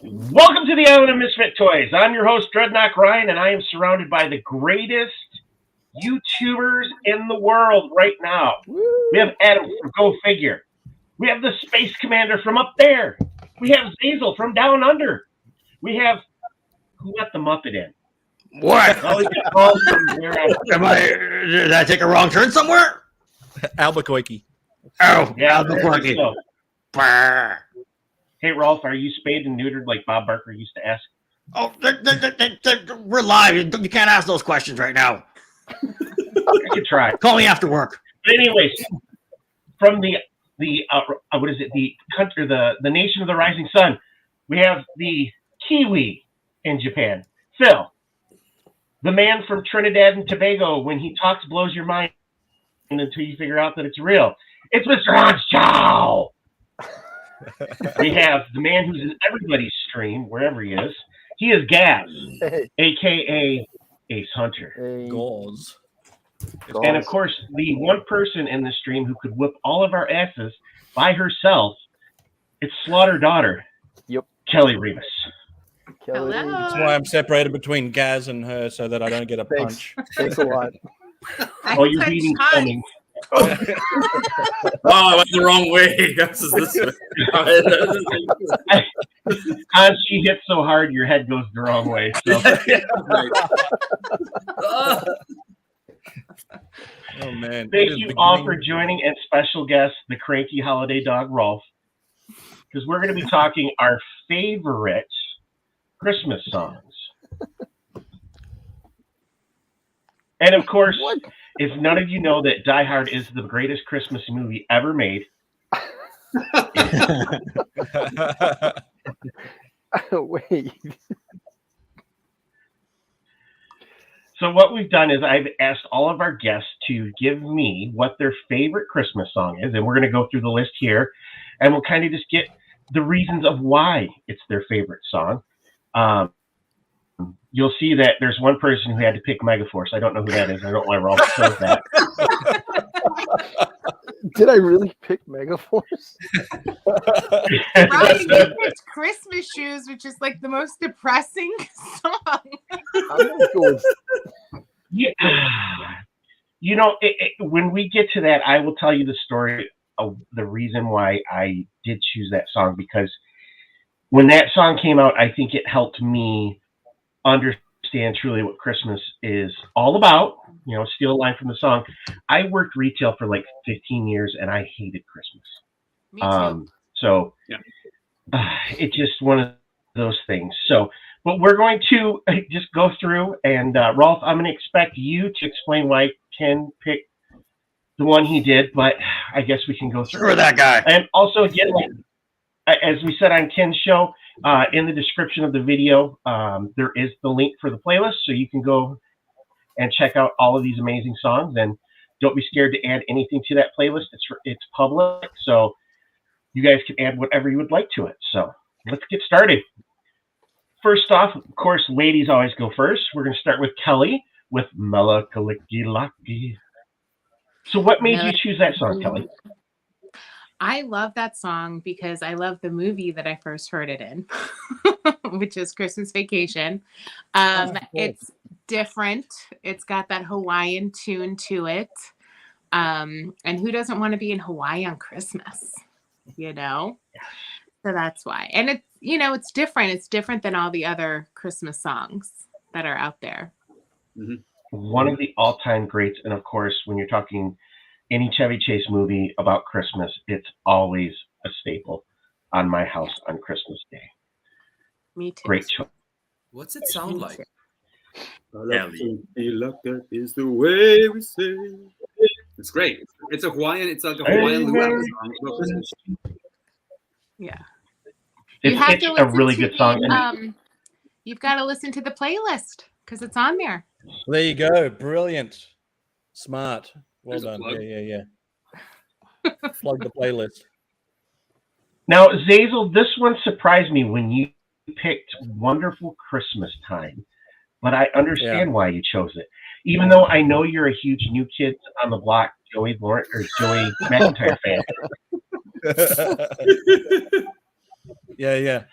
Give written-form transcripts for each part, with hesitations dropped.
Welcome to the Island of Misfit Toys. I'm your host, Dreadnought Ryan, and I am surrounded by the greatest YouTubers in the world right now. Woo. We have Adam from Go Figure. We have the Space Commander from up there. We have Zazel from Down Under. We have who let the Muppet in? What? Did I take a wrong turn somewhere? Albuquerque. Oh, yeah, Albuquerque. Hey, Rolf, are you spayed and neutered like Bob Barker used to ask? Oh, we're live. You can't ask those questions right now. I could try. Call me after work. But anyways, from the what is it? The country, the nation of the rising sun. We have the Kiwi in Japan, Phil, the man from Trinidad and Tobago. When he talks, blows your mind until you figure out that it's real. It's Mr. Hans Chow. We have the man who's in everybody's stream, wherever he is. He is Gaz, a.k.a. Ace Hunter. Hey. Goals. And, of course, the one person in the stream who could whip all of our asses by herself, it's Slaughter Daughter, Kelly Rivas. Hello. That's why I'm separated between Gaz and her so that I don't get a punch. Thanks a lot. Oh, you're beating coming. Oh, I went the wrong way. This way. As she hits so hard, your head goes the wrong way. So. Oh man! Thank you all for joining, and special guest, the cranky holiday dog Rolf, because we're going to be talking our favorite Christmas songs. And of course, if none of you know that Die Hard is the greatest Christmas movie ever made. Wait. So what we've done is I've asked all of our guests to give me what their favorite Christmas song is, and we're going to go through the list here, and we'll kind of just get the reasons of why it's their favorite song. You'll see that there's one person who had to pick Megaforce. I don't know who that is. I don't know why Rolf says that. Did I really pick Megaforce? Right, you picked Christmas Shoes, which is like the most depressing song. I'm gonna go with... Yeah. You know, when we get to that, I will tell you the story of the reason why I did choose that song, because when that song came out, I think it helped me understand truly what Christmas is all about. You know, steal a line from the song. I worked retail for like 15 years and I hated Christmas. Me too. So yeah. It's just one of those things. So, but we're going to just go through and Rolf, I'm going to expect you to explain why Ken picked the one he did, but I guess we can go through. Screw that guy. And also, again, as we said on Ken's show, in the description of the video, there is the link for the playlist, so you can go and check out all of these amazing songs. And don't be scared to add anything to that playlist. It's public, so you guys can add whatever you would like to it. So let's get started. First off, of course, ladies always go first. We're going to start with Kelly with Melakaliki. So what made you choose that song, Kelly? I love that song because I love the movie that I first heard it in, which is Christmas Vacation. It's different. It's got that Hawaiian tune to it. And who doesn't want to be in Hawaii on Christmas? You know? So that's why. And it's, you know, it's different. It's different than all the other Christmas songs that are out there. Mm-hmm. One of the all-time greats. And of course, when you're talking any Chevy Chase movie about Christmas, it's always a staple on my house on Christmas Day. Me too. Great choice. What's it sound like? Is the way we say. It's great. It's a Hawaiian. It's like a Hawaiian luau song. Yeah. It's a really good song. You've got to listen to the playlist because it's on there. There you go. Brilliant. Smart. Well done. Yeah. Plug the playlist. Now, Zazel, this one surprised me when you picked Wonderful Christmas Time, but I understand why you chose it. Even though I know you're a huge New Kids on the Block Joey McIntyre fan. Yeah.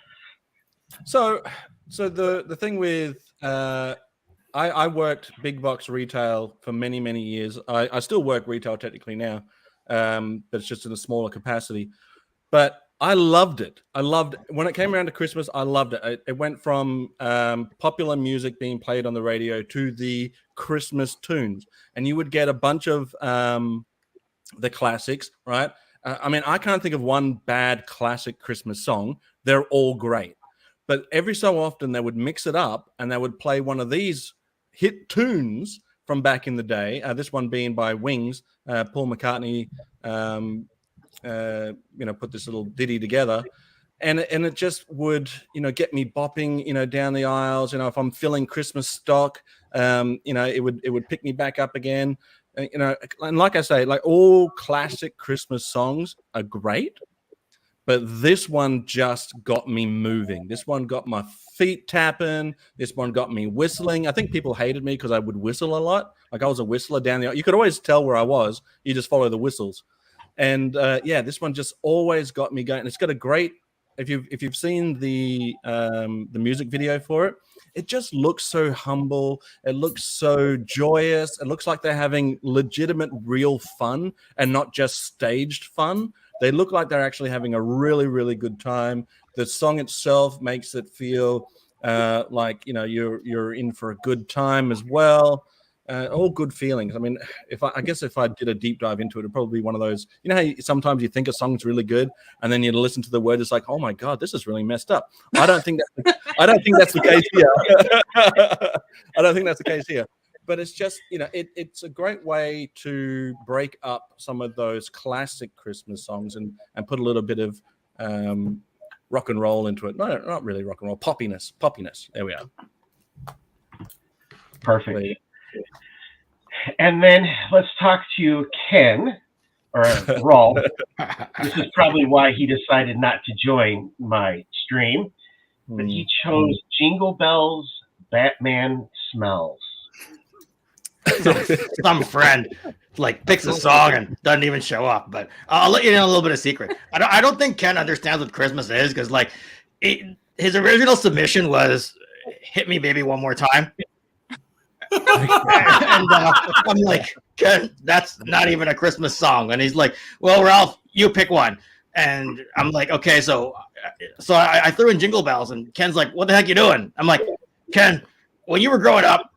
So the thing with I worked big box retail for many years. I still work retail technically now, but it's just in a smaller capacity. But I loved it. I loved when it came around to Christmas. I loved it. It went from popular music being played on the radio to the Christmas tunes, and you would get a bunch of the classics, right? I mean, I can't think of one bad classic Christmas song. They're all great. But every so often they would mix it up and they would play one of these hit tunes from back in the day. This one being by Wings. Paul McCartney, put this little ditty together. And it just would, get me bopping, down the aisles. If I'm filling Christmas stock, it would pick me back up again. And like I say, like all classic Christmas songs are great, but this one just got me moving. This one got my feet tapping. This one got me whistling. I think people hated me because I would whistle a lot. Like I was a whistler down the aisle. You could always tell where I was. You just follow the whistles. And this one just always got me going. It's got a great. If you've seen the music video for it, it just looks so humble. It looks so joyous. It looks like they're having legitimate, real fun and not just staged fun. They look like they're actually having a really, really good time. The song itself makes it feel like you're in for a good time as well. All good feelings. I mean, I guess if I did a deep dive into it, it'd probably be one of those. You know how sometimes you think a song's really good, and then you listen to the word, it's like, oh my god, this is really messed up. I don't think that's the case here. I don't think that's the case here. But it's just, it's a great way to break up some of those classic Christmas songs and put a little bit of rock and roll into it. No, not really rock and roll. Poppiness. There we are. Perfect. And then let's talk to Ken, or Rolf. This is probably why he decided not to join my stream, but he chose Jingle Bells, Batman Smells. Some friend picks a song and doesn't even show up. But I'll let you know a little bit of secret. I don't think Ken understands what Christmas is, because his original submission was "Hit Me, Baby, One More Time." And I'm like, Ken, that's not even a Christmas song. And he's like, well, Ralph, you pick one. And I'm like, okay, so I threw in Jingle Bells, and Ken's like, what the heck you doing? I'm like, Ken, when you were growing up,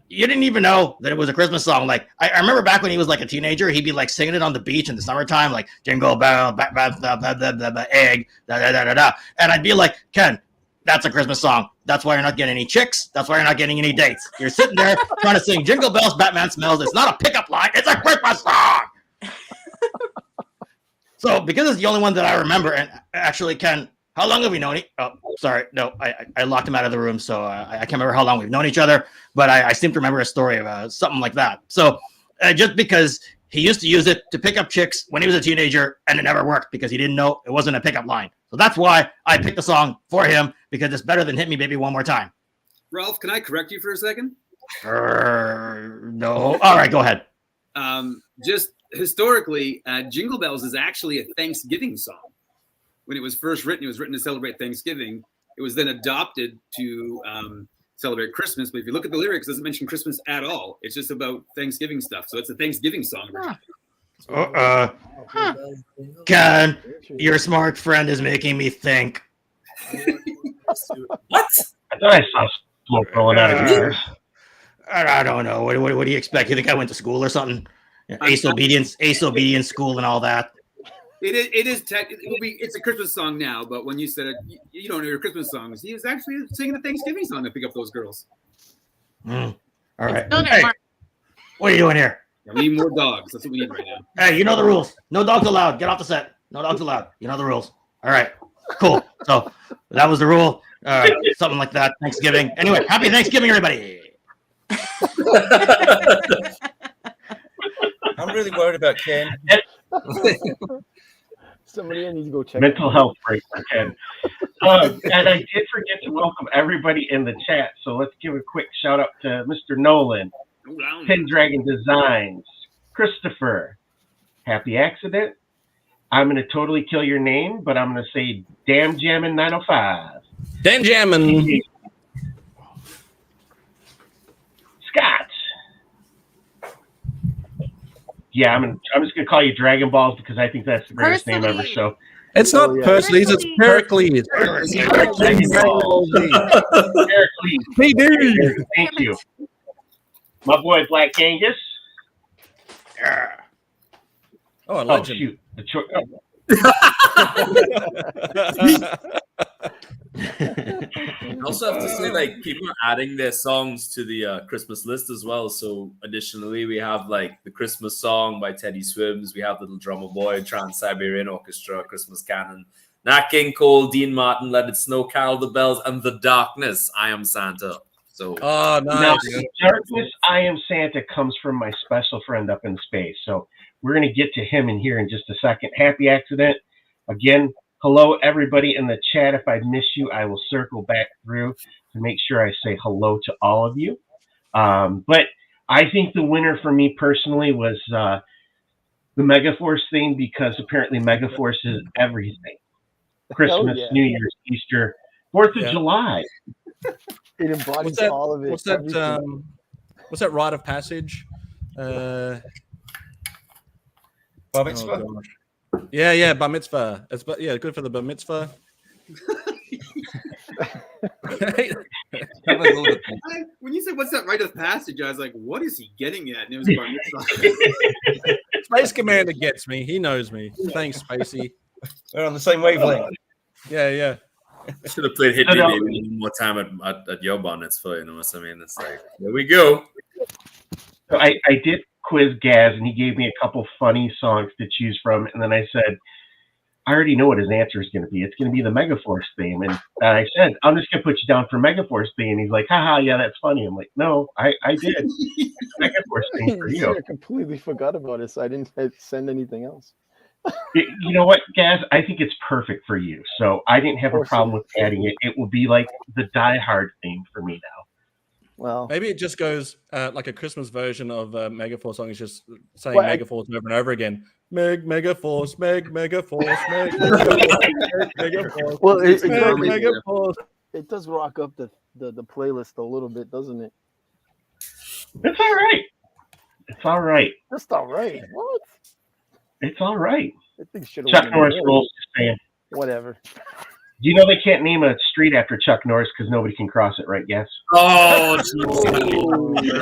you didn't even know that it was a Christmas song. Like, I remember back when he was like a teenager, he'd be like singing it on the beach in the summertime, like Jingle Bell, egg, da da da da da. And I'd be like, Ken, that's a Christmas song. That's why you're not getting any chicks. That's why you're not getting any dates. You're sitting there trying to sing Jingle Bells, Batman Smells. It's not a pickup line. It's a Christmas song. So because it's the only one that I remember, and actually, Ken, how long have we known? Oh, sorry. No, I locked him out of the room, so I can't remember how long we've known each other, but I seem to remember a story of something like that. So just because he used to use it to pick up chicks when he was a teenager, and it never worked because he didn't know it wasn't a pickup line. So that's why I picked the song for him, because it's better than Hit Me, Baby, One More Time. Ralph, can I correct you for a second? No. All right, go ahead. Just historically, Jingle Bells is actually a Thanksgiving song. When it was first written, it was written to celebrate Thanksgiving. It was then adopted to celebrate Christmas. But if you look at the lyrics, it doesn't mention Christmas at all. It's just about Thanksgiving stuff. So it's a Thanksgiving song. Ken, your smart friend is making me think. What? I thought I saw smoke rolling out of your ears. I don't know. What do you expect? You think I went to school or something? Ace obedience school and all that. It's a Christmas song now, but when you said it, you don't know your Christmas songs. He was actually singing a Thanksgiving song to pick up those girls. All right. Hey, what are you doing here? Yeah, we need more dogs. That's what we need right now. Hey, you know the rules. No dogs allowed. Get off the set. No dogs allowed. You know the rules. All right. Cool. So that was the rule. Something like that. Thanksgiving. Anyway, happy Thanksgiving, everybody. I'm really worried about Ken. Somebody needs to go check. Mental health break for Ken. And I did forget to welcome everybody in the chat. So let's give a quick shout out to Mr. Nolan, Pendragon Designs, Christopher, Happy Accident, I'm going to totally kill your name, but I'm going to say Damn Jammin' 905. Dan Jammin. Scott. Yeah, I'm just going to call you Dragon Balls because I think that's the greatest name ever. Hercules. So It's not yeah. Pericles, it's Pericles. Hercules. PD. Thank you. My boy Black Angus. Oh, a Oh, legend. shoot. I also have to say, like, people are adding their songs to the Christmas list as well. So, additionally, we have like the Christmas song by Teddy Swims. We have Little Drummer Boy, Trans-Siberian Orchestra, Christmas Canon, Nat King Cole, Dean Martin, Let It Snow, Carol the Bells, and The Darkness, I Am Santa. So, Oh, Now, nice. Darkness, I Am Santa comes from my special friend up in space. So we're going to get to him in here in just a second. Happy accident. Again, hello, everybody in the chat. If I miss you, I will circle back through to make sure I say hello to all of you. But I think the winner for me personally was the Megaforce thing because apparently Megaforce is everything. Christmas, yeah. New Year's, Easter, 4th of Yeah. July. It embodies What's that? all of it. What's that? everything. What's that rite of passage? Bar Oh, mitzvah? gosh. Yeah, bar mitzvah. It's yeah, good for the bar mitzvah. When you said what's that rite of passage, I was like, what is he getting at? And it was bar mitzvah. Space Commander gets me. He knows me. Thanks, Spacey. We're on the same wavelength. Yeah. I should have played Hit Me Baby one more time at your bar mitzvah. You know what I mean? It's like, there we go. So I did quiz Gaz, and he gave me a couple funny songs to choose from, and then I said, I already know what his answer is going to be. It's going to be the Megaforce theme. And I said, I'm just going to put you down for Megaforce theme. He's like, haha, yeah, that's funny. I'm like, no, I did. It's Megaforce theme for you. I completely forgot about it, so I didn't send anything else. You know what, Gaz? I think it's perfect for you. So I didn't have a course problem it with adding it. It will be like the Die Hard theme for me now. Well, Maybe it just goes like a Christmas version of Megaforce song. It's just saying Well, Megaforce over and over again. Megaforce, Megaforce, Megaforce. well, Megaforce. it does rock up the playlist a little bit, doesn't it? It's all right. It's all right. That's all right. What? It's all right. I think should Chuck Norris rules. Just saying. Whatever. Do you know they can't name a street after Chuck Norris because nobody can cross it, right? Yes. Oh, geez.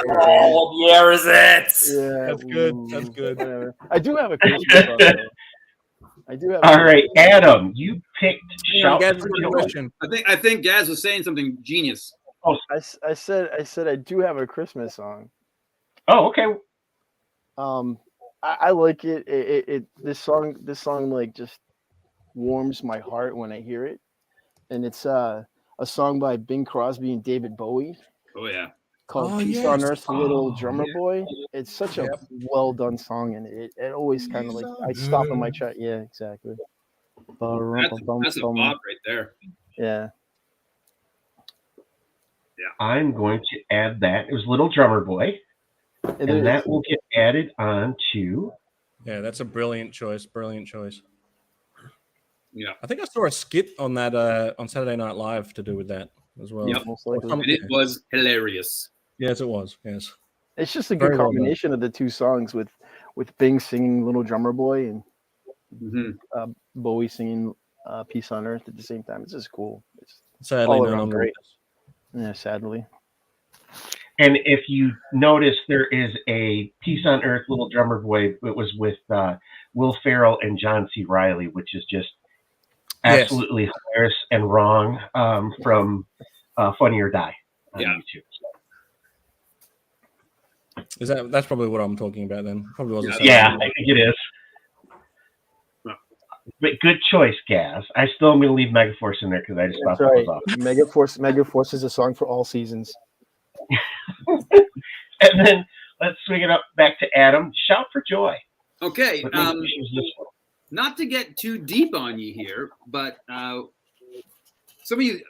Oh, what year is it? Yeah, That's good. That's good. Whatever. I do have a Christmas song, though. I do have. All right, Adam, you picked Shout Gaz, for good Joy. question. I think Gaz was saying something genius. I said I do have a Christmas song. Oh, okay. I like it. This song like just warms my heart when I hear it, and it's a song by Bing Crosby and David Bowie Oh yeah. called Oh, "Peace yes. on Earth, Little Drummer yeah. Boy." It's such a well done song, and it always kind of like I stop in my chat. Yeah, exactly. That's a bop right there. Yeah. I'm going to add that. It was Little Drummer Boy, It and is. that will get added on to. Yeah, that's a brilliant choice. Brilliant choice. Yeah. I think I saw a skit on that on Saturday Night Live to do with that as well. Yep. Most likely. And it was hilarious. Yes, it was. Yes. It's just a Very good well done. combination of the two songs with Bing singing "Little Drummer Boy" and Mm-hmm. Bowie singing "Peace on Earth" at the same time. It's just cool. It's Sadly, all no around longer great. with us. Yeah, sadly. And if you notice, there is a Peace on Earth, Little Drummer Boy. It was with Will Ferrell and John C. Reilly, which is just Yes. absolutely hilarious and wrong from Funny or Die on Yeah. YouTube. That's probably what I'm talking about then. Probably wasn't. Saturday Yeah, Night I think it is. But good choice, Gaz. I still am going to leave Megaforce in there because I just thought That's that right. was awesome. Megaforce is a song for all seasons. And then let's swing it up back to Adam. Shout for Joy. Okay. Let me choose this one. Not to get too deep on you here, but some of you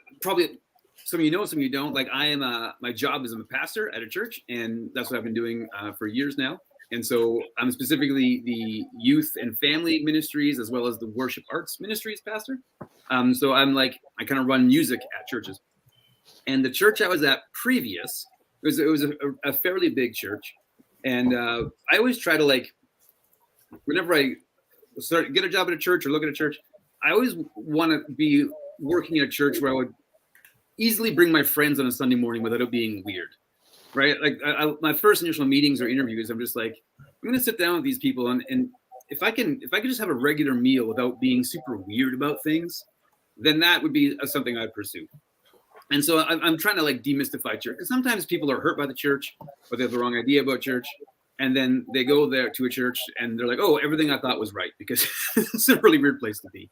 know, some of you don't. Like I am, my job is I'm a pastor at a church, and that's what I've been doing for years now. And so I'm specifically the youth and family ministries as well as the worship arts ministries pastor. So I kind of run music at churches. And the church I was at previous, it was a fairly big church. And I always try to whenever I get a job at a church or look at a church, I always want to be working at a church where I would easily bring my friends on a Sunday morning without it being weird. Right? My first initial meetings or interviews, I'm just like, I'm going to sit down with these people. And if I can just have a regular meal without being super weird about things, then that would be something I'd pursue. And so I'm trying to demystify church, because sometimes people are hurt by the church or they have the wrong idea about church. And then they go there to a church and they're like, oh, everything I thought was right, because it's a really weird place to be.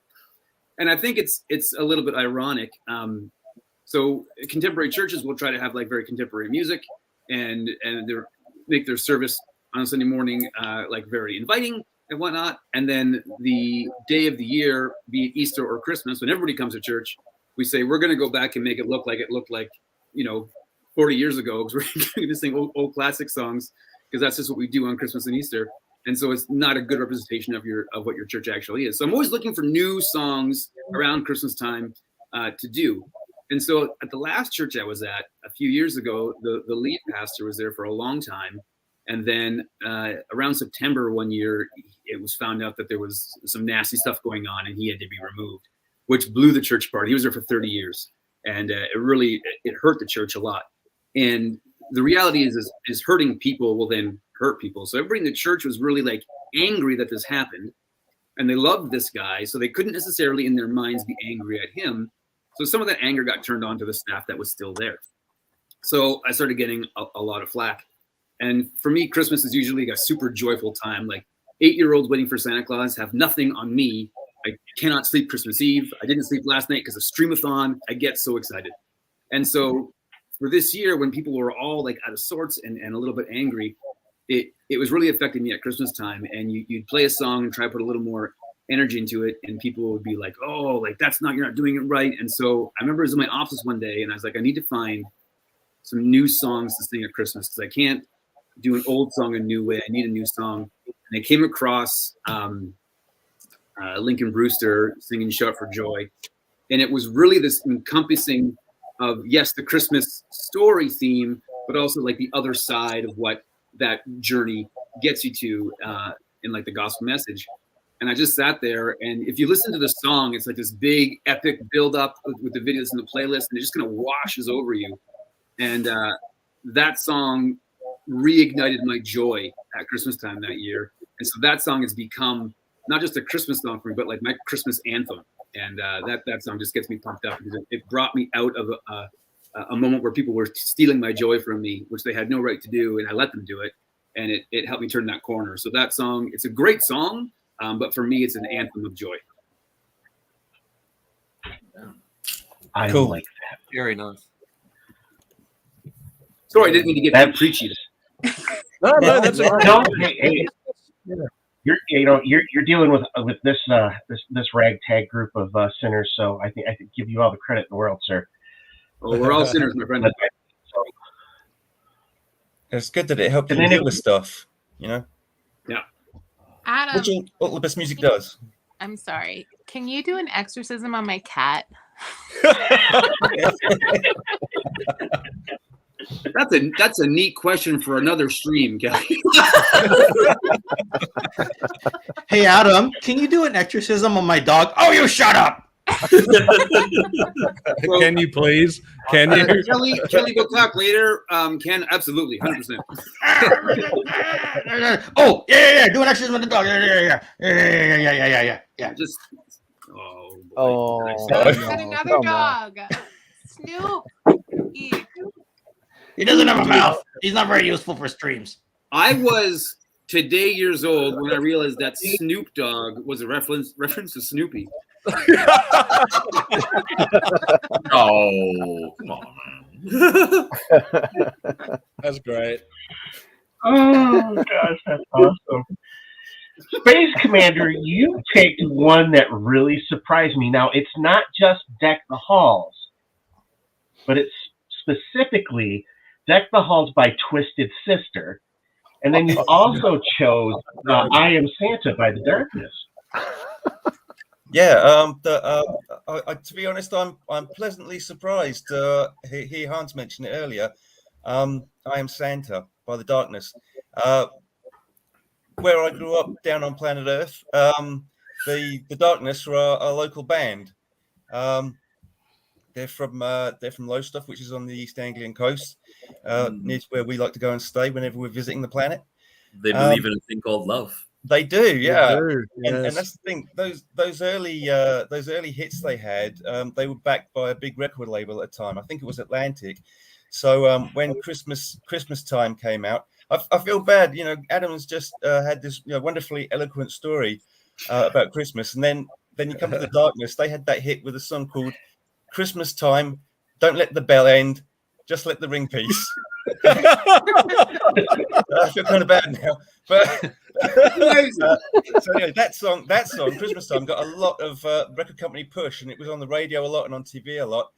And I think it's a little bit ironic. So contemporary churches will try to have very contemporary music and make their service on a Sunday morning very inviting and whatnot. And then the day of the year, be it Easter or Christmas, when everybody comes to church, we say we're going to go back and make it look like it looked 40 years ago, because we're going to sing old classic songs, because that's just what we do on Christmas and Easter. And so it's not a good representation of what your church actually is. So I'm always looking for new songs around Christmas time to do. And so at the last church I was at a few years ago, the lead pastor was there for a long time. And then around September one year, it was found out that there was some nasty stuff going on and he had to be removed, which blew the church apart. He was there for 30 years. And it hurt the church a lot. And the reality is hurting people will then hurt people. So everybody in the church was really angry that this happened. And they loved this guy. So they couldn't necessarily in their minds be angry at him. So some of that anger got turned on to the staff that was still there. So I started getting a lot of flack. And for me, Christmas is usually a super joyful time. 8-year-olds waiting for Santa Claus have nothing on me. I cannot sleep Christmas Eve. I didn't sleep last night because of STREAMATHON. I get so excited. And so for this year, when people were all out of sorts and a little bit angry, it was really affecting me at Christmas time. And you'd play a song and try to put a little more energy into it, and people would be like, oh, you're not doing it right. And so I remember I was in my office one day and I was like, I need to find some new songs to sing at Christmas, because I can't do an old song a new way. I need a new song. And I came across Lincoln Brewster singing Shout for Joy. And it was really this encompassing of, yes, the Christmas story theme, but also the other side of what that journey gets you to in the gospel message. And I just sat there, and if you listen to the song, it's this big epic build up with the videos and the playlist, and it just kind of washes over you. And that song reignited my joy at Christmas time that year. And so that song has become not just a Christmas song for me, but my Christmas anthem. And that song just gets me pumped up, because it brought me out of a moment where people were stealing my joy from me, which they had no right to do, and I let them do it. And it helped me turn that corner. So that song, it's a great song. But for me, it's an anthem of joy. I Cool. like that. Very nice. Sorry, I didn't mean to get that preachy. No, that's all right. No, hey, you're dealing with this ragtag group of sinners, so I think I could give you all the credit in the world, sir. Oh, we're all sinners, my friend. It's good that it helped you And then deal with stuff, Yeah. Adam, Which is what the best music does. I'm sorry. Can you do an exorcism on my cat? That's a neat question for another stream, Kelly. Hey, Adam, can you do an exorcism on my dog? Oh, you shut up! Can you please? Can you? Kelly, we'll talk later. Ken, absolutely, 100%. Oh, yeah. Do an exorcism on the dog. Yeah. Just, Oh, Got another come on. dog. Snoop. He doesn't have a mouth. He's not very useful for streams. I was today years old when I realized that Snoop Dogg was a reference to Snoopy. Oh, come on. That's great. Oh gosh, that's awesome. Space Commander, you picked one that really surprised me. Now, it's not just Deck the Halls, but it's specifically Deck the Halls by Twisted Sister. And then you also chose "I Am Santa" by The Darkness. Yeah, to be honest, I'm pleasantly surprised. Hear Hans mentioned it earlier. "I Am Santa" by The Darkness. Where I grew up down on planet Earth, the Darkness were our local band. They're from Lowestoft, which is on the East Anglian coast, near where we like to go and stay whenever we're visiting the planet. They believe in a thing called love. They do, yeah. do, And yes. that's the thing. Those early hits they had, they were backed by a big record label at the time. I think it was Atlantic. So when Christmas time came out, I feel bad. You know, Adam's just had this wonderfully eloquent story about Christmas, and then you come to The Darkness. They had that hit with a song called "Christmas Time." Don't let the bell end. Just let the ring piece. I feel kind of bad now, but so anyway, that song, "Christmas Time," got a lot of record company push, and it was on the radio a lot and on TV a lot.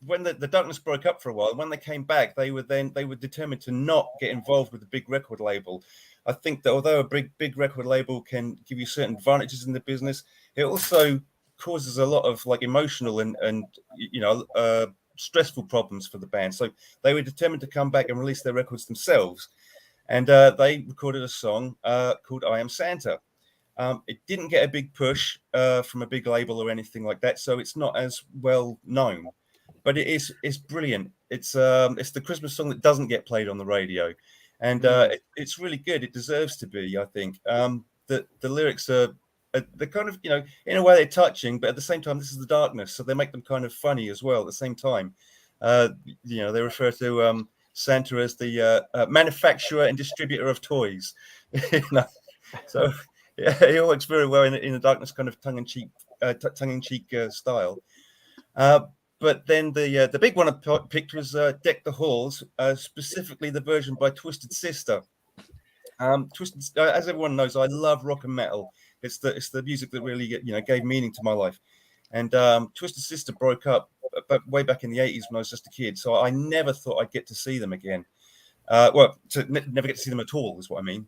When the Darkness broke up for a while, when they came back, they were determined to not get involved with the big record label. I think that although a big record label can give you certain advantages in the business, it also causes a lot of like emotional and stressful problems for the band. So they were determined to come back and release their records themselves. And they recorded a song called "I Am Santa." It didn't get a big push from a big label or anything like that, so it's not as well known. But it's brilliant. It's the Christmas song that doesn't get played on the radio, and it's really good. It deserves to be, I think. The lyrics are they're kind of, in a way they're touching, but at the same time, this is The Darkness, so they make them kind of funny as well at the same time. They refer to Santa as the manufacturer and distributor of toys. So yeah, it works very well in The Darkness kind of tongue-in-cheek style. But then the big one I picked was "Deck the Halls," specifically the version by Twisted Sister. As everyone knows, I love rock and metal. It's the music that really gave meaning to my life. And Twisted Sister broke up way back in the 80s when I was just a kid, so I never thought I'd get to see them again. Never get to see them at all is what I mean.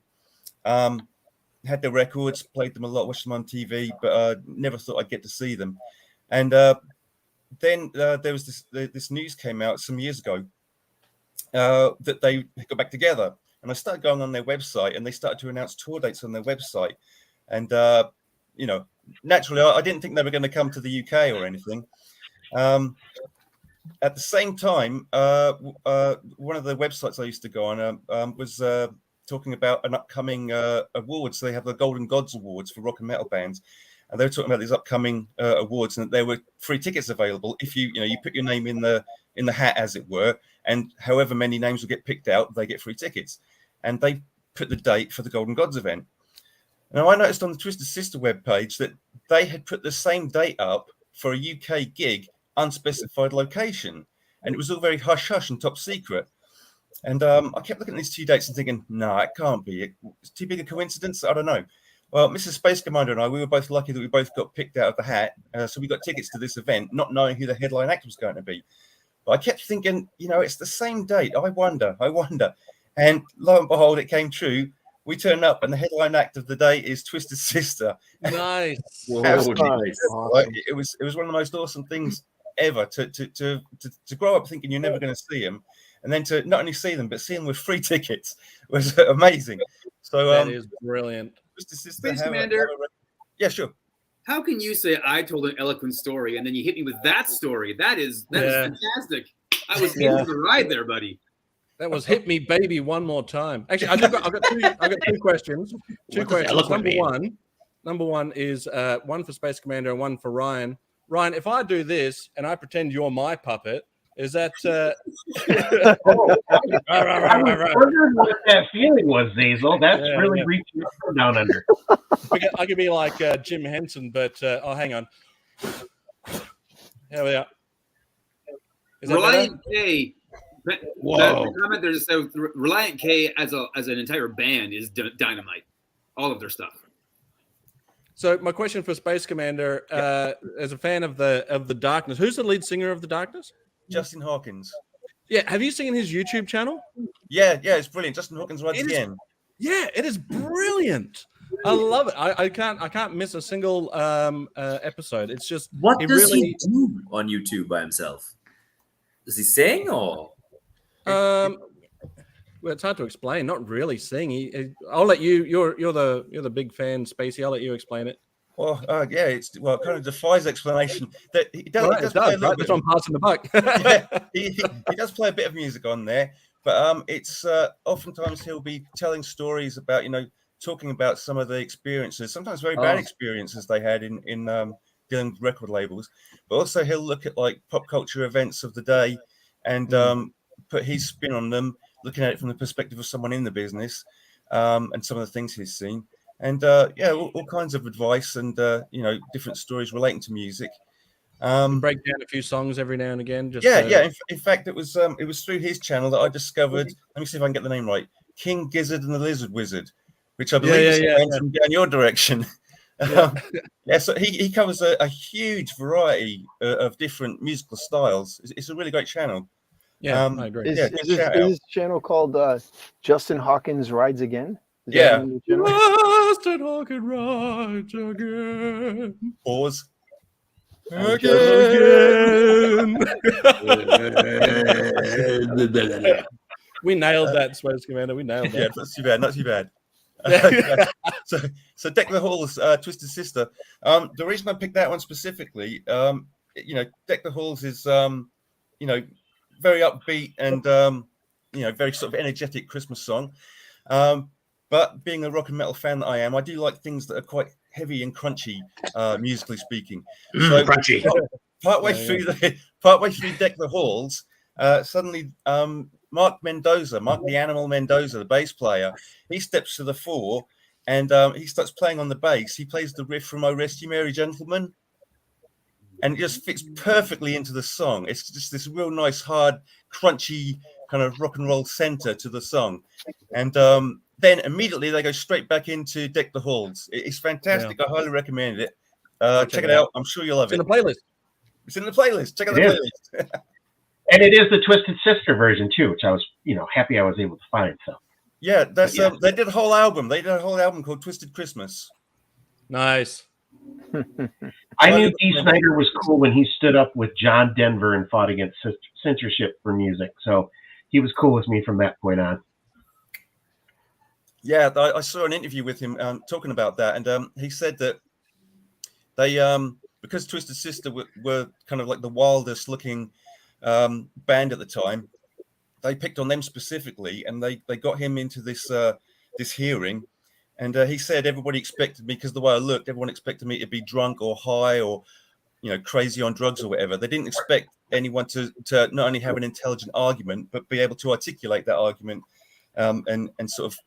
Had their records, played them a lot, watched them on TV, but never thought I'd get to see them. And then there was this news came out some years ago that they got back together. And I started going on their website, and they started to announce tour dates on their website. And naturally, I didn't think they were going to come to the UK or anything. At the same time, one of the websites I used to go on was talking about an upcoming awards. So they have the Golden Gods Awards for rock and metal bands, and they were talking about these upcoming awards, and there were free tickets available if you put your name in the hat, as it were, and however many names will get picked out, they get free tickets. And they put the date for the Golden Gods event. Now, I noticed on the Twisted Sister webpage that they had put the same date up for a UK gig, unspecified location. And it was all very hush-hush and top secret. And I kept looking at these two dates and thinking, no, it can't be. It's too big a coincidence. I don't know. Well, Mrs. Space Commander and I, we were both lucky that we both got picked out of the hat. So we got tickets to this event, not knowing who the headline act was going to be. But I kept thinking, it's the same date. I wonder. And lo and behold, it came true. We turned up, and the headline act of the day is Twisted Sister. Nice. Nice. Awesome. It was one of the most awesome things ever to grow up thinking you're never going to see them, and then to not only see them but see them with free tickets was amazing. So that is brilliant. Twisted Sister. Space Commander. Yeah, sure. How can you say I told an eloquent story and then you hit me with that story? That is fantastic. I was in the ride there, buddy. That was "Hit Me, Baby, One More Time." Actually, I've got two questions. Number one is one for Space Commander and one for Ryan. Ryan, if I do this and I pretend you're my puppet, is that? I was wondering what that feeling was, Zazel. That's really reaching down under. I could be like Jim Henson, but hang on. Here we are. Is that Reliant better? K. Whoa. The comment there says Reliant K as an entire band is dynamite. All of their stuff. So my question for Space Commander, as a fan of the Darkness, who's the lead singer of the Darkness? Justin Hawkins. Yeah, have you seen his YouTube channel? Yeah, it's brilliant. Justin Hawkins rides It is- again. Yeah, it is brilliant. I love it. I can't miss a single episode. It's just What it does really he do on YouTube by himself? Does he sing or? well, it's hard to explain. Not really sing. I'll let you. You're the big fan, Spacey. I'll let you explain it. Well, yeah, it kind of defies explanation. That he does, Right, he does it play a does, little right? bit. That's why I'm passing the buck. Yeah, he does play a bit of music on there, but it's oftentimes he'll be telling stories about talking about some of the experiences, sometimes very bad experiences they had in dealing with record labels, but also he'll look at like pop culture events of the day and put his spin on them, looking at it from the perspective of someone in the business, and some of the things he's seen. And all kinds of advice and different stories relating to music. Break down a few songs every now and again. Just In fact, it was through his channel that I discovered. Let me see if I can get the name right. King Gizzard and the Lizard Wizard, which I believe is from down your direction. So he covers a huge variety of different musical styles. It's a really great channel. Yeah, I agree. Is this channel called Justin Hawkins Rides Again? Is that Yeah. the name of the channel? Justin Hawkins rides again. Pause. Again. We nailed that, Space Commander. We nailed that. Yeah, not too bad. Not too bad. So Deck the Halls, Twisted Sister. The reason I picked that one specifically, Deck the Halls is very upbeat and very sort of energetic Christmas song. But being a rock and metal fan that I am, I do like things that are quite heavy and crunchy, musically speaking. So crunchy. Partway through Deck the Halls, suddenly Mark the Animal Mendoza, the bass player, he steps to the fore and he starts playing on the bass. He plays the riff from "Oh Rest Ye Merry Gentlemen," and it just fits perfectly into the song. It's just this real nice, hard, crunchy kind of rock and roll center to the song, and then immediately they go straight back into Deck the Halls. It's fantastic. I highly recommend it. Check it out. I'm sure you'll love it. It's in the playlist. It's in the playlist. Check out the playlist. And it is the Twisted Sister version too, which I was, happy I was able to find. So yeah, that's they did a whole album. They did a whole album called Twisted Christmas. Nice. I knew Dee Snider was cool when he stood up with John Denver and fought against censorship for music. So he was cool with me from that point on. Yeah, I saw an interview with him talking about that, and he said that they, because Twisted Sister were kind of like the wildest looking band at the time, they picked on them specifically, and they got him into this hearing, and he said everybody expected me, because the way I looked, everyone expected me to be drunk or high or crazy on drugs or whatever. They didn't expect anyone to not only have an intelligent argument but be able to articulate that argument and sort of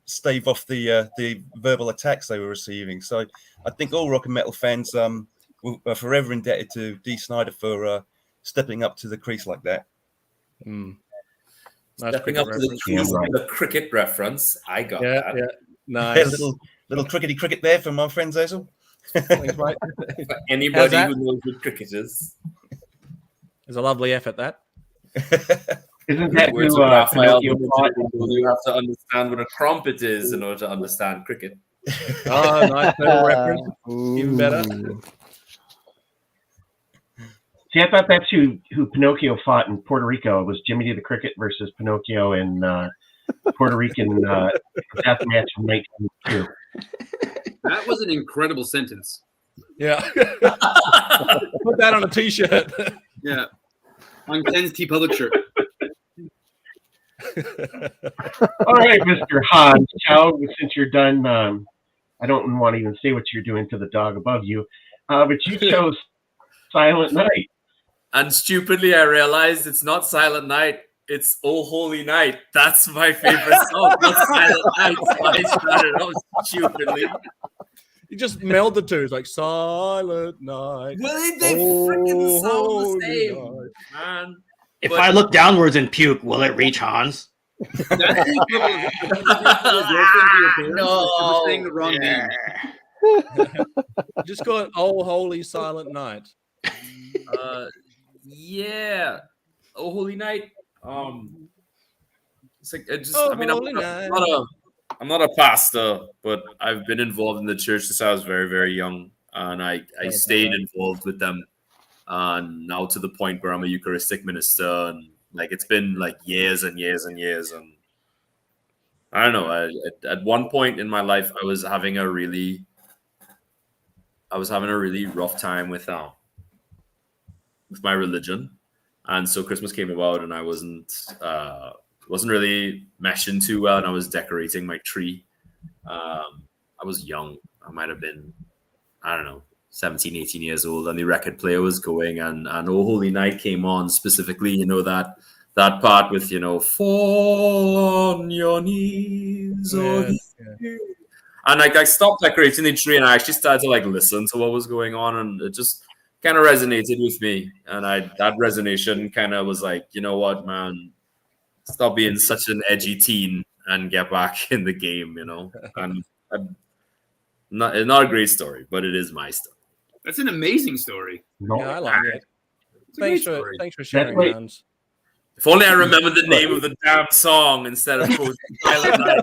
stave off the verbal attacks they were receiving. So I think all rock and metal fans are forever indebted to Dee Snider for stepping up to the crease like that. Nice. Stepping up to the crease with a cricket reference. I got that. Yeah, nice. Little crickety cricket there from my friend Zazel. Thanks, mate. For anybody who knows what cricket is. It's a lovely effort, that. Isn't that Words who of Raphael, Pinocchio fought? you have to understand what a crumpet is in order to understand cricket. Oh, nice little reference. Even better. See, I thought that's who Pinocchio fought in Puerto Rico. It was Jimmy D the Cricket versus Pinocchio in Puerto Rican death match in 1902. That was an incredible sentence. Yeah. Put that on a t-shirt. Yeah. On Ken's T Public shirt. All right, Mr. Hans Chow, since you're done, I don't want to even say what you're doing to the dog above you, but you chose Silent Night. And stupidly, I realized it's not Silent Night. It's Oh Holy Night. That's my favorite song. Not Silent Night. So I started off stupidly. You just meld the two. It's like Silent Night. Well, they freaking sound the same, man. If I look downwards and puke, will it reach Hans? That's the equivalent of saying the wrong name. Just call it Oh Holy Silent Night. Yeah. Oh Holy Night. It's like it just. I mean, I'm not a pastor, but I've been involved in the church since I was very, very young, and I stayed involved with them, and now to the point where I'm a Eucharistic minister, and like it's been like years and years and years, and I don't know. At one point in my life, I was having a really rough time with my religion, and so Christmas came about, and I wasn't really meshing too well, and I was decorating my tree. I was young. I might have been, I don't know, 17, 18 years old, and the record player was going, and Oh Holy Night came on, specifically, you know, that part with, you know, fall on your knees. And like I stopped decorating the tree, and I actually started to like listen to what was going on, and it just kind of resonated with me. And that resonation kind of was like, you know what, man, stop being such an edgy teen and get back in the game, you know. And not a great story, but it is my story. That's an amazing story. Yeah, I like it. Thanks for sharing, Hans. If only I remember the name of the damn song instead of quoting Silent Night.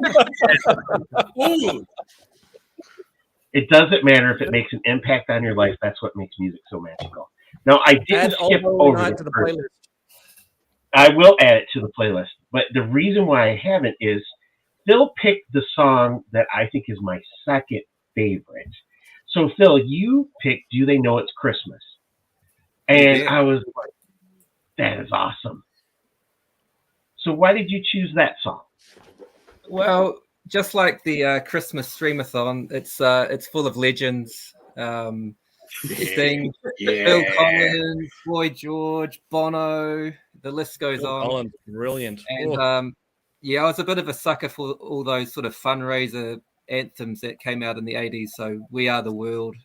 It doesn't matter if it makes an impact on your life. That's what makes music so magical. Now, I didn't skip over to the playlist. I will add it to the playlist, but the reason why I haven't is Phil picked the song that I think is my second favorite. So, Phil, you picked "Do They Know It's Christmas?" And I was like, that is awesome. So why did you choose that song? Well, just like the Christmas Streamathon, it's full of legends. Sting, Phil Collins, Boy George, Bono, the list goes on. Collins, brilliant. And I was a bit of a sucker for all those sort of fundraiser anthems that came out in the 80s. So We Are the World,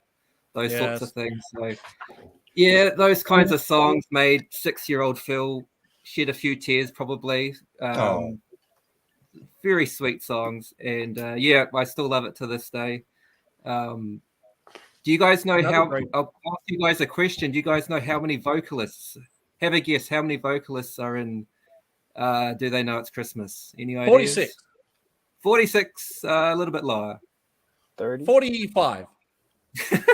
those sorts of things. So yeah, those kinds of songs made 6-year-old Phil shed a few tears, probably. Very sweet songs, and I still love it to this day. Do you guys know I'll ask you guys a question. Do you guys know how many vocalists? Have a guess. How many vocalists are in Do They Know It's Christmas? Any ideas? 46. 46. A little bit lower. 30. 45. This is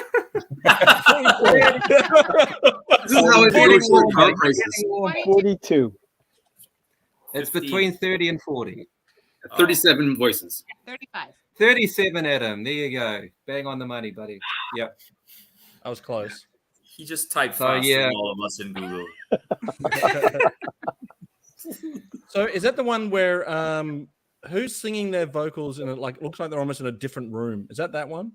how it goes with car prices. 42. It's between 30 and 40. 37 voices. 35. 37, Adam. There you go. Bang on the money, buddy. Yep. I was close. He just typed faster than all of us in Google. So is that the one where who's singing their vocals in it? Like, it looks like they're almost in a different room. Is that one?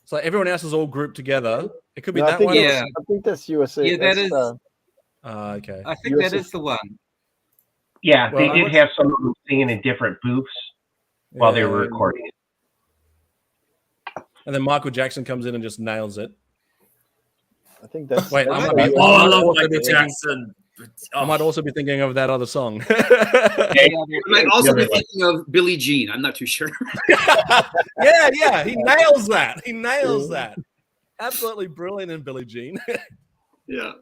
So everyone else is all grouped together. It could be that one. Yeah, I think that's USA. Yeah, that is. Okay. I think that is the one. Yeah, they did have some of them singing in different booths while they were recording it. And then Michael Jackson comes in and just nails it. I think that's. Wait, I love Michael Jackson. I might also be thinking of that other song. I might also be thinking of Billie Jean. I'm not too sure. yeah, he nails that. He nails that. Absolutely brilliant in Billie Jean. Yeah.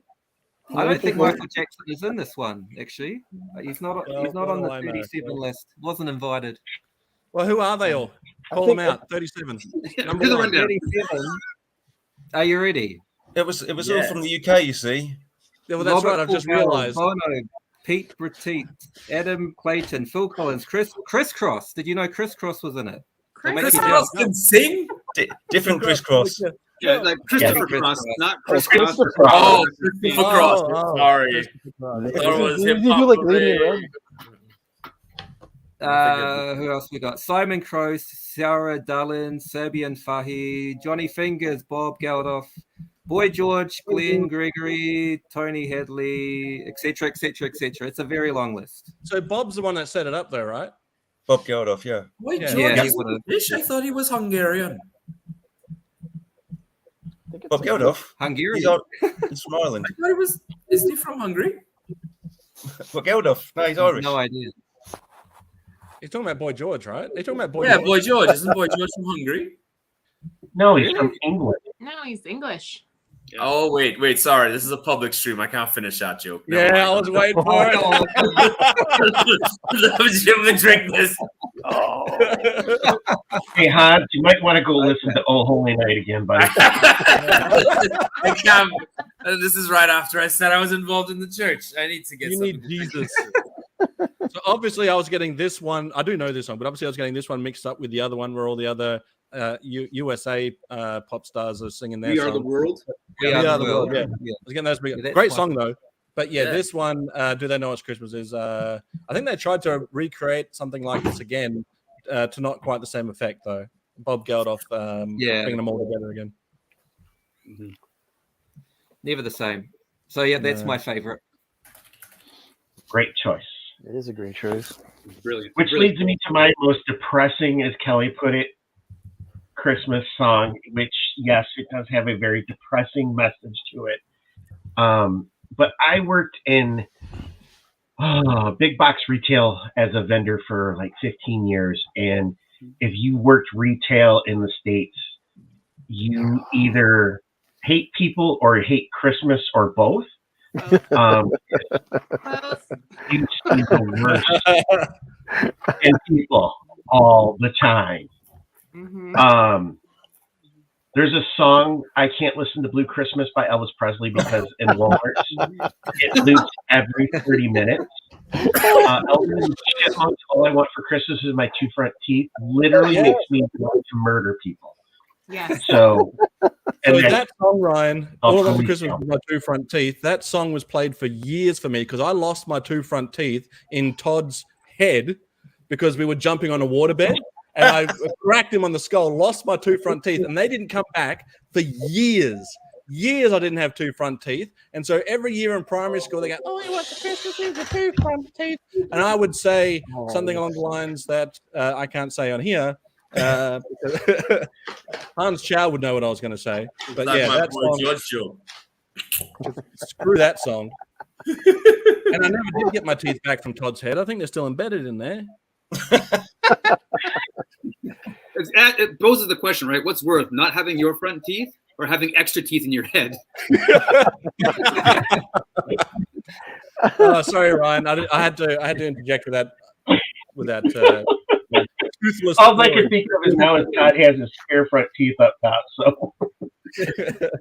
I don't think Michael Jackson is in this one, actually. He's not on the 37 list. Wasn't invited. Well, who are they all? Call them out. 37. Number 1. 37. Are you ready? It was all from the UK, you see. Yeah, well, that's Robert right. I've just realised. Bono, Pete Brettit, Adam Clayton, Phil Collins, Chris Cross. Did you know Chris Cross was in it? Chris Cross can sing? Different Chris Cross. Yeah, like Christopher Cross, not Chris Cross. Oh, Christopher Cross. Sorry. Did you like leading around? Who else we got? Simon Crowe, Sarah Dallin, Serbian Fahy, Johnny Fingers, Bob Geldof, Boy George, Glenn Gregory, Tony Hadley, etc., etc., etc. It's a very long list. So Bob's the one that set it up, though, right? Bob Geldof, yeah. Boy George is British. I thought he was Hungarian. Bob Geldof? Hungarian. He's from Ireland. I thought he was. Isn't he from Hungary? Bob Geldof? No, he's Irish. No idea. He's talking about Boy George, right? They're talking about Boy Yeah, George. Boy George. Isn't Boy George from Hungary? No, he's from England. No, he's English. Oh wait, sorry. This is a public stream. I can't finish that joke. Never Yeah, mind. I was waiting for it. Jim would drink this. Hey, Hans, you might want to go listen to Oh Holy Night again, buddy. I can't. This is right after I said I was involved in the church. I need to get. You something need to drink. Jesus. So obviously, I was getting this one. I do know this one, but obviously, I was getting this one mixed up with the other one where all the other USA pop stars are singing their We song. Are the World. We Are the World. Yeah. Yeah. I was getting those. that's Great fun. song though. But yeah, Yeah. this one, Do They Know It's Christmas is, I think they tried to recreate something like this again to not quite the same effect though. Bob Geldof bringing them all together again. Never the same. So yeah, that's No. my favorite. Great choice. It is a great choice. Brilliant. Which leads me to my most depressing, as Kelly put it, Christmas song, which, yes, it does have a very depressing message to it. But I worked in big box retail as a vendor for like 15 years. And if you worked retail in the States, you either hate people or hate Christmas or both. You see the worst in people all the time. There's a song, I can't listen to Blue Christmas by Elvis Presley because in Walmart it loops every 30 minutes. Elvis Chipmunks, All I Want for Christmas Is My Two Front Teeth literally makes me want to murder people. Yes. So that song, Ryan, All I Want for please Christmas don't. Is My Two Front Teeth, that song was played for years for me because I lost my two front teeth in Todd's head because we were jumping on a waterbed. And I cracked him on the skull, lost my two front teeth, and they didn't come back for years. Years I didn't have two front teeth. And so every year in primary school, they go, "Oh, you want the Christmas is the two front teeth." And I would say something along the lines that I can't say on here. Because Hans Chow would know what I was going to say. But That's yeah, my that boy song, George joke. screw that song. And I never did get my teeth back from Todd's head. I think they're still embedded in there. It poses the question, right? What's worth, not having your front teeth or having extra teeth in your head? Sorry, Ryan. I had to interject with that. Toothless. All I can think of is now is Todd has his spare front teeth up top. So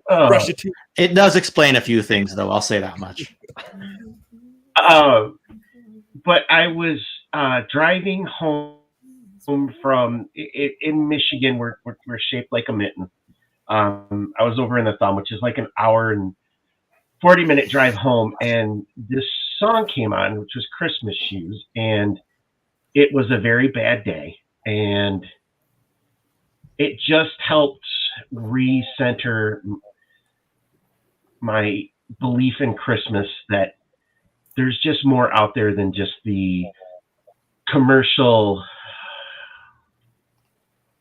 Brush your teeth. It does explain a few things, though. I'll say that much. But I was driving home from in Michigan. We're shaped like a mitten. I was over in the Thumb, which is like an hour and 40-minute drive home, and this song came on, which was Christmas Shoes, and it was a very bad day, and it just helped recenter my belief in Christmas, that there's just more out there than just the commercial,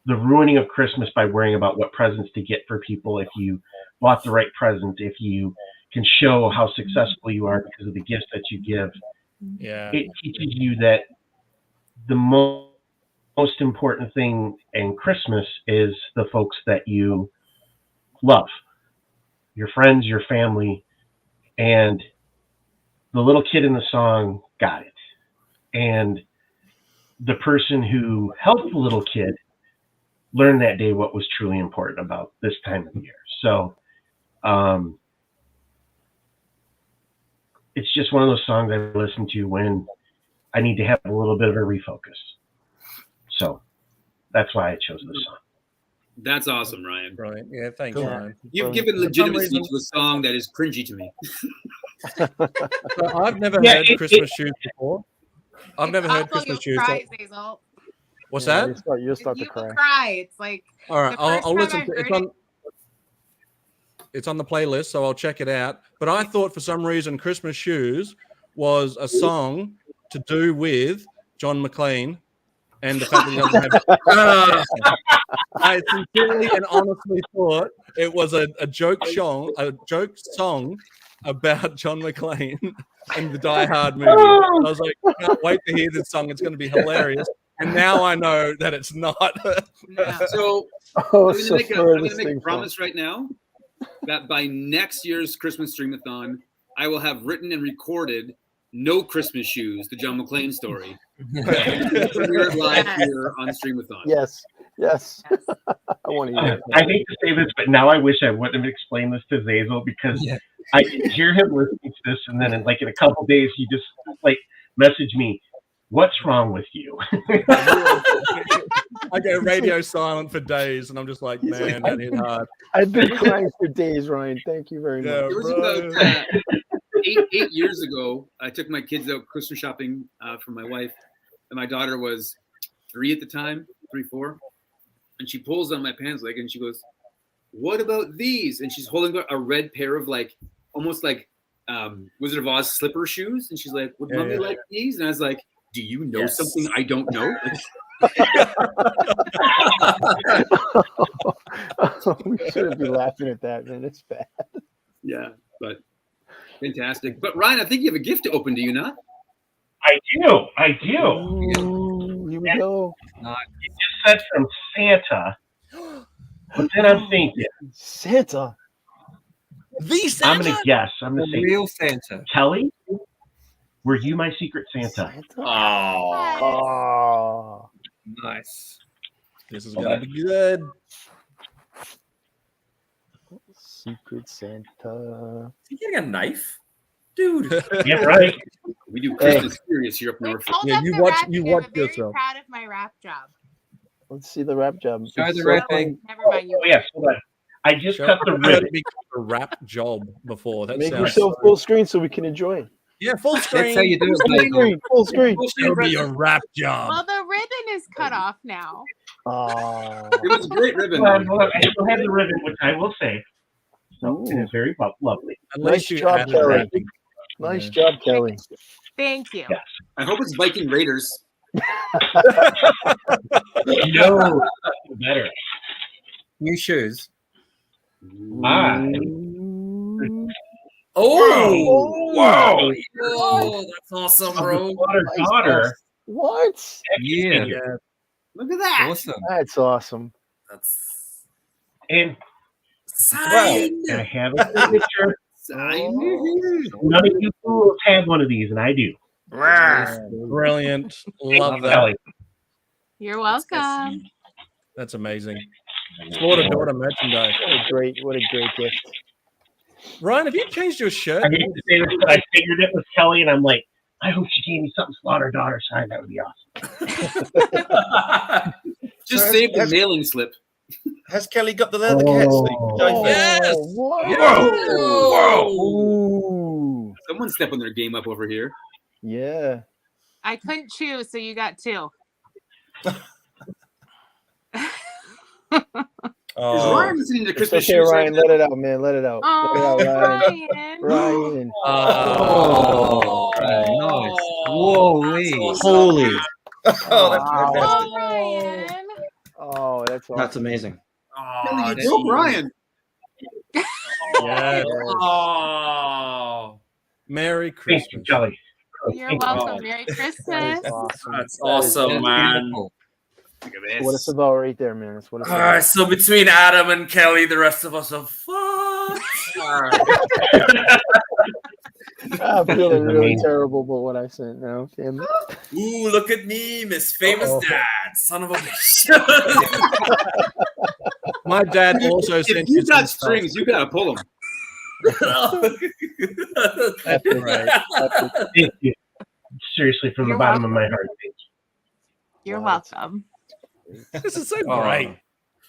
the ruining of Christmas by worrying about what presents to get for people. If you bought the right present, if you can show how successful you are because of the gifts that you give, it teaches you that the most important thing in Christmas is the folks that you love, your friends, your family. And the little kid in the song got it. And the person who helped the little kid learned that day what was truly important about this time of year. So it's just one of those songs I listen to when I need to have a little bit of a refocus. So that's why I chose this song. That's awesome, Ryan. Right. Yeah, thanks, Cool. Ryan. You've given legitimacy to a song that is cringy to me. So I've never heard Christmas Shoes before. I've never heard Christmas Shoes. Cry, Zazel. What's Yeah, that? you'll start to You cry. will cry. It's like All right, the first I'll time listen I to it. heard It's on the playlist, so I'll check it out. But I thought for some reason Christmas Shoes was a song to do with John McClane and the fact that he doesn't have. I sincerely and honestly thought it was a joke song about John McClane and the Die Hard movie. I was like, I can't wait to hear this song. It's going to be hilarious. And now I know that it's not. No. So Oh, I'm going to make a promise right now. that by next year's Christmas Streamathon, I will have written and recorded No Christmas Shoes, the John McClane story. Premiered live here on Streamathon. Yes. I want to hear it. I hate to say this, but now I wish I wouldn't have explained this to Zazel because I can hear him listening to this, and then in a couple days, he just message me, "What's wrong with you?" I go radio silent for days, and I'm just like, man, that hit hard. I've been crying for days, Ryan. Thank you very much. It was about 8 years ago. I took my kids out Christmas shopping for my wife, and my daughter was 3 at the time, 3, 4. And she pulls on my pants leg and she goes, "What about these?" And she's holding a red pair of almost like Wizard of Oz slipper shoes. And she's like, "Would mommy like these?" And I was like, "Do you know something I don't know?" We shouldn't be laughing at that, man. It's bad. Yeah, but fantastic. But Ryan, I think you have a gift to open, do you not? I do. Ooh, here we go. You just said from Santa, but then I'm thinking Santa. The Santa. I'm gonna guess. I'm gonna say real Santa. Kelly. Were you my secret Santa? Oh, nice. This is gonna be good. Secret Santa. Is he getting a knife? Dude. Yeah, right. We do Christmas serious here up north. Yeah, you watch yourself. Proud of my rap job. Let's see the rap job. Show It's the so rapping. Never mind. Oh yes, hold on. I just cut the I've heard ribbon. it be a rap job before. That Make sounds yourself full screen so we can enjoy it. Yeah, full screen. That's how you do it. Full Basil. screen. Full screen. It'll be a rap job. Well, the ribbon is cut off now. Oh. It was a great ribbon. Hold on. I still have the ribbon, which I will say. So it is very lovely. Nice job, Kelly. Nice job, Kelly. Thank you. Yes. I hope it's Viking Raiders. No, better. New shoes. Oh, Whoa! oh, that's awesome, bro. Daughter. What? Yeah. Look at that. Awesome. That's awesome. That's And signed. I have a signature. Signed. None of you fools have one of these, and I do. Brilliant. Love that. Kelly. You're welcome. That's amazing. Slaughter daughter merchandise. What a great gift. Ryan, have you changed your shirt? I hate to say this, but I figured it was Kelly, and I'm like, I hope she gave me something Slaughter daughter signed. That would be awesome. Just save the mailing slip. Has Kelly got the leather cat suit? Yes. Whoa. Ooh. Someone's stepping their game up over here. Yeah. I couldn't choose, so you got 2. Is Ryan listening to It's Christmas okay, shoes? Ryan. Let it out, man. Let it out. Oh, Let it out, Ryan. Ryan. Oh, nice. Whoa, Holy. Oh, that's fantastic. Oh, Ryan. Oh, that's awesome. That's amazing. Kelly, you broke Ryan. Yeah. Oh, Merry Thank you, Christmas. Kelly. You're welcome. Merry Christmas. Awesome. that's awesome, man. Look at That's what it's this. about right there, man. That's what it's All about. right, so between Adam and Kelly, the rest of us are fucked. I'm feeling This is really amazing. terrible about what I sent now. Damn it. Ooh, look at me, Miss Famous Dad, son of a bitch. My dad also If sent you you some got stuff. strings, you gotta pull them. That's right. Thank you. Seriously, from the You're bottom of my heart. Thank You're Wow, that's- welcome. This is so Oh. great.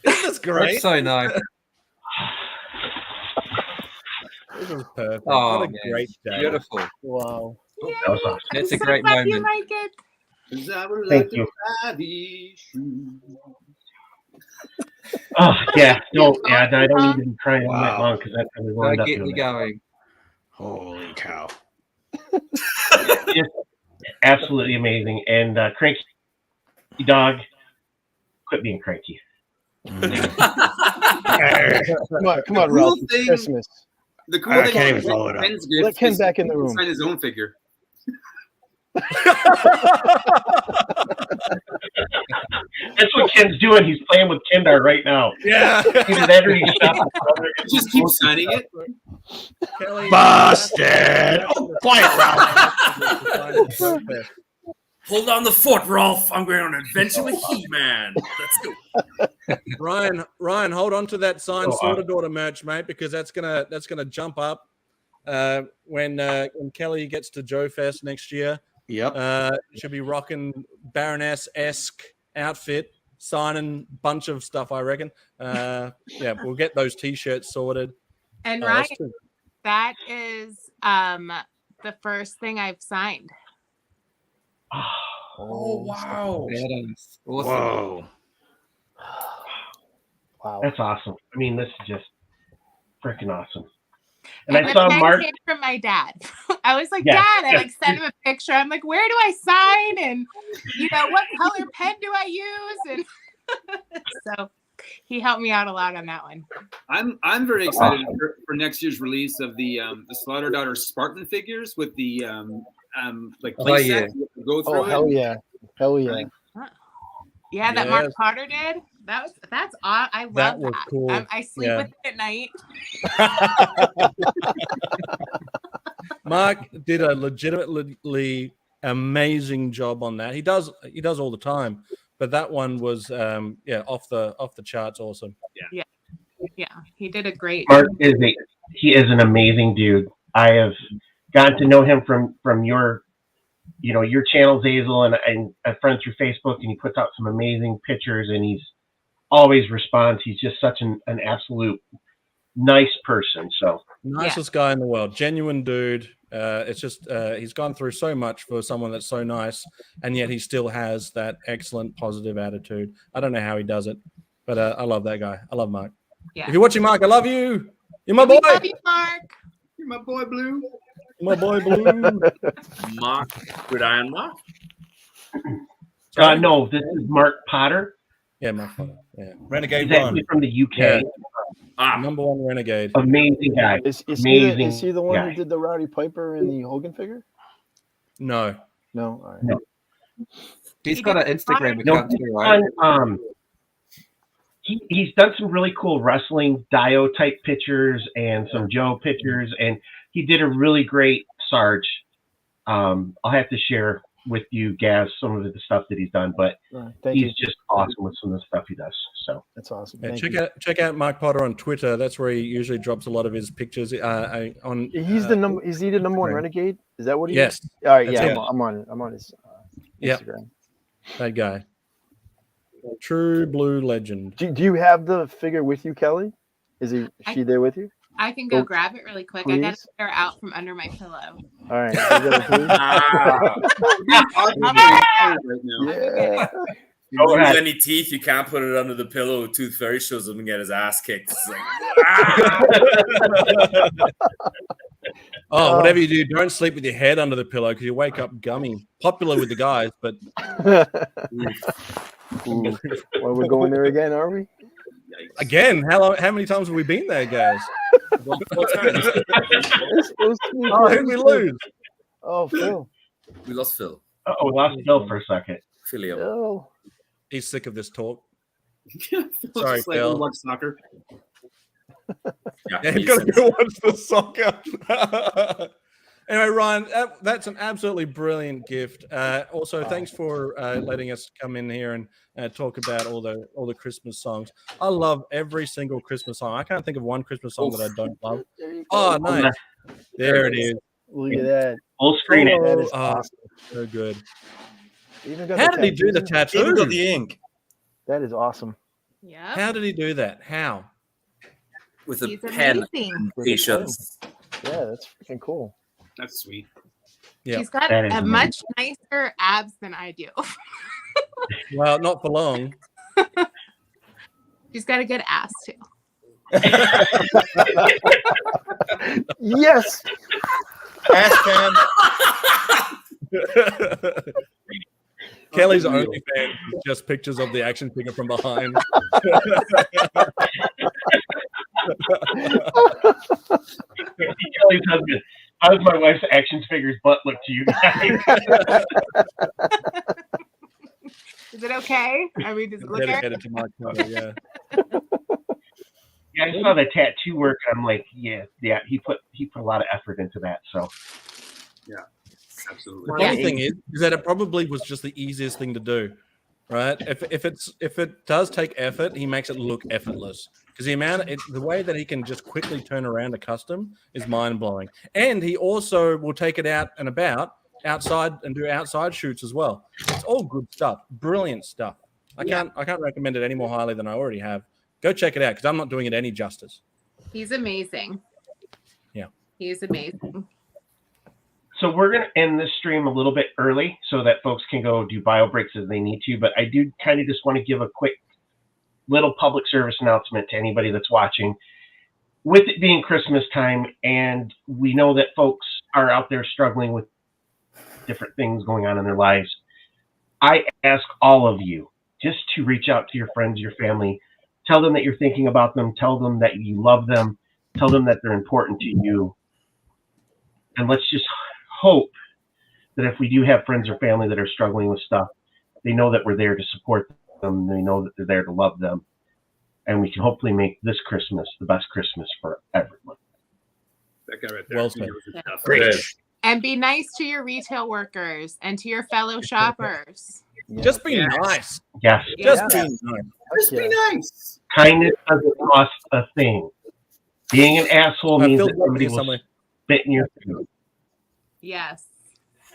This is great. That's so nice. This is perfect. Oh, what a man. great day. Beautiful. Wow. you. That was awesome. That's a I'm so great glad you moment. like it. 'Cause I would Thank like to you. buy these shoes. Oh yeah, no, yeah, I don't need to be crying all night Wow. long because that's how we Don't wound up get doing me that. going. Holy cow. Just absolutely amazing. And cranky dog, quit being cranky. Come on, The cool Ralph. It's thing- Christmas. The cool I thing can't about even follow it up. Ken's Let gift Ken is back in the he can room. sign his own figure. That's what Ken's doing. He's playing with Kendar right now. Yeah. He's editing stuff. Just keep signing it. Kelly, Busted. Oh, quiet, Ralph. Hold on the fort, Rolf. I'm going on an adventure with He-Man. Let's go. Ryan, hold on to that signed Oh, Slaughter Daughter merch, mate, because that's gonna jump up when Kelly gets to Joe Fest next year. Yep. She'll be rocking Baroness-esque outfit, signing bunch of stuff, I reckon. Yeah, we'll get those T-shirts sorted. And Oh, Ryan, that's true. that is the first thing I've signed. Oh, wow. Badass. Awesome. Whoa. Wow. That's awesome. I mean, this is just freaking awesome. And And I the saw pen Mark. came from my dad. I was like, Yeah, Dad, I yeah. like sent him a picture. I'm like, where do I sign? And what color pen do I use? And so he helped me out a lot on that one. I'm very excited for next year's release of the Slaughter Daughter Spartan figures with the like Oh, play yeah. set. You have to go through Oh, hell it. yeah. Hell yeah. Yeah, that Mark Yes. Potter did. That's aw- I love That that. was cool. I sleep Yeah. with it at night. Mark did a legitimately amazing job on that. He does all the time, but that one was off the charts awesome. Yeah, he did a great. Mark he is an amazing dude. I have gotten to know him from your channel, Zazel, and a friend through Facebook, and he puts out some amazing pictures, and he's always responds. He's just such an absolute nice person. So Nicest guy in the world, genuine dude. It's just he's gone through so much for someone that's so nice, and yet he still has that excellent positive attitude. I don't know how he does it, but I love that guy. I love Mark. Yeah. If you're watching, Mark, I love you. You're my boy. We love you, Mark. You're my boy, Blue. My boy Blue. Mark, Gridiron Mark. no, this is Mark Potter. Yeah, Mark Potter. Yeah, Renegade He's One. actually from the UK. Yeah. Ah, Number one renegade. Amazing guy. Is he Amazing the one guy. who did the Rowdy Piper and the Hogan figure? No. No. All right. No. He's got an Instagram No, account too, right? he's done some really cool wrestling Dio type pictures and some Joe pictures, and he did a really great Sarge. I'll have to share with you, Gaz, some of the stuff that he's done, but Thank you. he's just awesome with some of the stuff he does. So That's awesome. Yeah, Thank check out Mark Potter on Twitter. That's where he usually drops a lot of his pictures. On He's the number. Is he the number one Instagram. renegade? Is that what he? Yes. Is? All right. That's Yeah. it. I'm on his Yep. Instagram. That guy. True blue legend. Do you have the figure with you, Kelly? Is she there with you? I can go Oh, grab it really quick. I got to please? get her out from under my pillow. All right. You got it, please? Right now. Yeah. you Go lose ahead. any teeth, you can't put it under the pillow. Tooth Fairy shows up and get his ass kicked. It's like, Oh, whatever you do, don't sleep with your head under the pillow because you wake up gummy. Popular with the guys, but Ooh. Well, we're going there again, are we? again, how many times have we been there, guys? It was Oh, who'd we lose? Oh, Phil. we lost Phil. we lost Phil for a second. Philio. Phil. He's sick of this talk. Sorry, Sorry, like Phil. watch soccer. Yeah, you've got to go watch the soccer. Anyway, Ryan, that's an absolutely brilliant gift. Also, thanks for letting us come in here and talk about all the Christmas songs. I love every single Christmas song. I can't think of one Christmas song that I don't love. There you go. Oh, nice. There it is. Look at that. Full screen it. That is Oh, awesome. so good. Even got How the did he do the tattoos. Even got tattoo? the ink. That is awesome. Yeah. How did he do that? How? With a He's pen amazing. and With a patience. Yeah, that's freaking cool. That's sweet. Yeah. He's got That is a amazing. much nicer abs than I do. Well, not for long. She's got a good ass too. Yes. Ass cam. Kelly's OnlyFans is just pictures of the action figure from behind. Kelly's husband. How's my wife's action figures butt look to you guys? Is it okay? Are we just looking? Dedicated to Mike Carter, yeah. Yeah, I saw the tattoo work. I'm like, yeah. He put a lot of effort into that. So Yeah, absolutely. The funny thing is that it probably was just the easiest thing to do, right? If it does take effort, he makes it look effortless because the way that he can just quickly turn around a custom is mind blowing. And he also will take it out and about outside and do outside shoots as well. It's all good stuff, brilliant stuff. I can't recommend it any more highly than I already have. Go check it out because I'm not doing it any justice. He's amazing. Yeah, he's amazing. So we're going to end this stream a little bit early so that folks can go do bio breaks as they need to. But I do kind of just want to give a quick little public service announcement to anybody that's watching. With it being Christmas time, and we know that folks are out there struggling with different things going on in their lives, I ask all of you just to reach out to your friends, your family. Tell them that you're thinking about them. Tell them that you love them. Tell them that they're important to you. And let's just hope that if we do have friends or family that are struggling with stuff, they know that we're there to support them. They know that they're there to love them. And we can hopefully make this Christmas the best Christmas for everyone. That guy right there. Well said. Great. And be nice to your retail workers and to your fellow shoppers. Just be nice. Yes. Just be nice. Just be nice. Kindness doesn't cost a thing. Being an asshole means that somebody will spit in your food. Yes.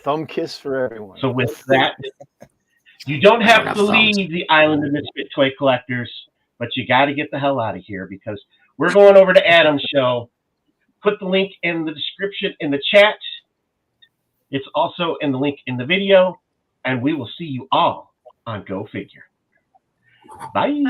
Thumb kiss for everyone. So with that, you don't have to leave the island of Misfit Toy Collectors, but you got to get the hell out of here because we're going over to Adam's show. Put the link in the description in the chat. It's also in the link in the video, and we will see you all on Go Figure. Bye.